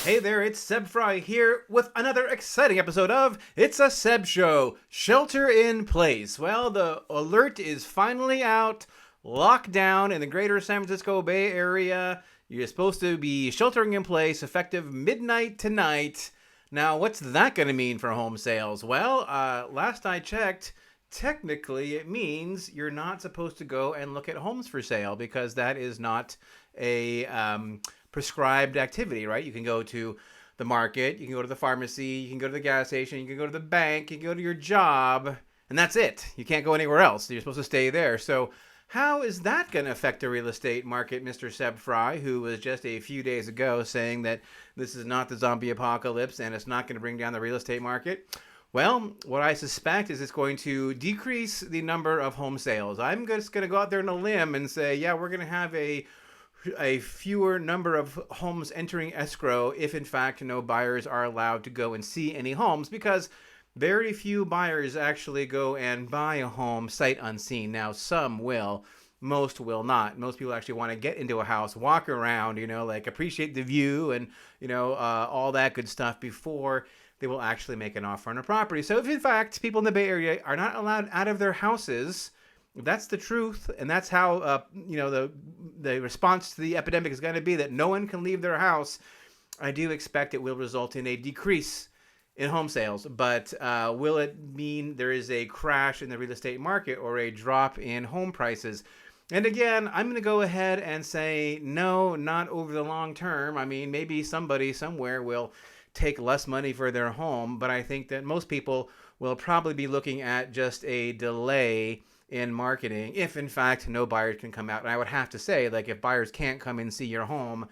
Hey there, it's Seb Frey here with another exciting episode of It's a Seb Show, Shelter in Place. Well, the alert is finally out, lockdown in the greater San Francisco Bay Area. You're supposed to be sheltering in place effective midnight tonight. Now, what's that going to mean for home sales? Well, last I checked, technically it means you're not supposed to go and look at homes for sale because that is not a prescribed activity, right? You can go to the market, you can go to the pharmacy, you can go to the gas station, you can go to the bank, you can go to your job, and that's it. You can't go anywhere else. You're supposed to stay there. So how is that going to affect the real estate market, Mr. Seb Frey, who was just a few days ago saying that this is not the zombie apocalypse and it's not going to bring down the real estate market? Well, what I suspect is it's going to decrease the number of home sales. I'm just going to go out there on a limb and say, yeah, we're going to have a fewer number of homes entering escrow if in fact no buyers are allowed to go and see any homes, because very few buyers actually go and buy a home sight unseen. Now, some will, most will not. Most people actually want to get into a house, walk around, like appreciate the view and, all that good stuff before they will actually make an offer on a property. So if in fact people in the Bay Area are not allowed out of their houses, that's the truth, and that's how the response to the epidemic is going to be, that no one can leave their house. I do expect it will result in a decrease in home sales, but will it mean there is a crash in the real estate market or a drop in home prices? And again, I'm going to go ahead and say no, not over the long term. I mean, maybe somebody somewhere will take less money for their home, but I think that most people will probably be looking at just a delay in marketing if in fact no buyers can come out. And I would have to say, like, if buyers can't come and see your home,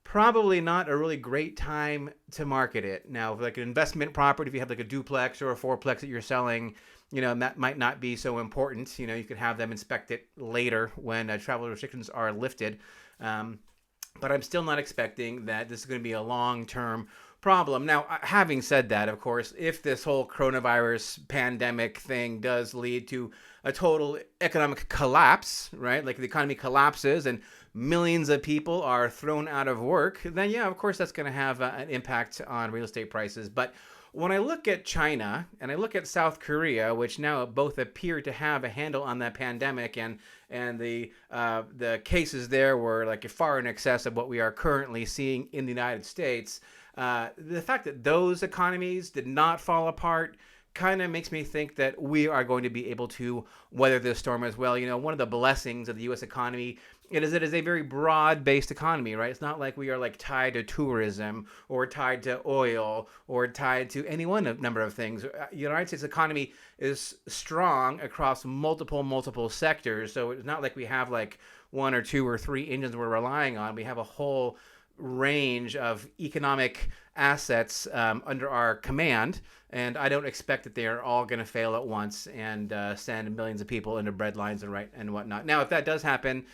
probably not a really great time to market it. Now, like an investment property, if you have like a duplex or a fourplex that you're selling, that might not be so important. You could have them inspect it later when travel restrictions are lifted. But I'm still not expecting that this is going to be a long-term problem. Now, having said that, of course, if this whole coronavirus pandemic thing does lead to a total economic collapse, right? Like the economy collapses and millions of people are thrown out of work, then yeah, of course, that's going to have an impact on real estate prices. But when I look at China and I look at South Korea, which now both appear to have a handle on that pandemic, and the cases there were like far in excess of what we are currently seeing in the United States, the fact that those economies did not fall apart kind of makes me think that we are going to be able to weather this storm as well. One of the blessings of the U.S. economy it is a very broad-based economy, right? It's not like we are like tied to tourism or tied to oil or tied to any number of things. The United States economy is strong across multiple sectors. So it's not like we have like one or two or three engines we're relying on. We have a whole range of economic assets under our command, and I don't expect that they are all going to fail at once and send millions of people into breadlines and whatnot. Now, if that does happen,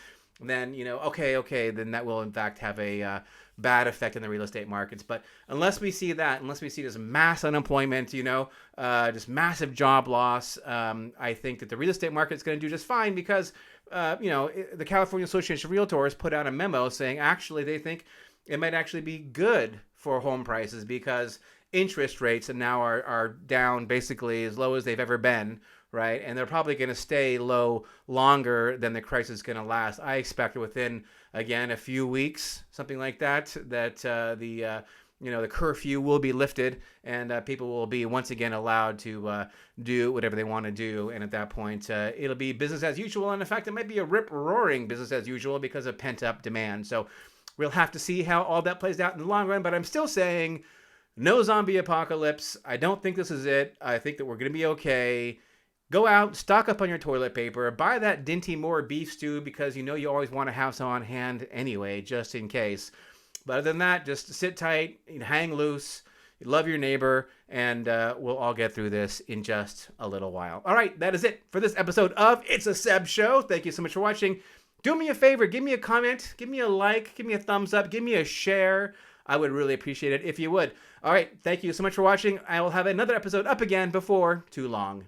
then okay, then that will in fact have a bad effect on the real estate markets. But unless we see this mass unemployment, just massive job loss, I think that the real estate market is going to do just fine, because the California Association of Realtors put out a memo saying actually they think it might actually be good for home prices because interest rates now are down basically as low as they've ever been, right? And they're probably going to stay low longer than the crisis is going to last. I expect within, again, a few weeks, something like that, the curfew will be lifted and people will be once again allowed to do whatever they want to do. And at that point, it'll be business as usual. And in fact, it might be a rip-roaring business as usual because of pent-up demand. So we'll have to see how all that plays out in the long run. But I'm still saying no zombie apocalypse. I don't think this is it. I think that we're going to be okay. Go out, stock up on your toilet paper, buy that Dinty Moore beef stew because you always want to have some on hand anyway, just in case. But other than that, just sit tight, hang loose, love your neighbor, and we'll all get through this in just a little while. All right, that is it for this episode of It's a Seb Show. Thank you so much for watching. Do me a favor, give me a comment, give me a like, give me a thumbs up, give me a share. I would really appreciate it if you would. All right, thank you so much for watching. I will have another episode up again before too long.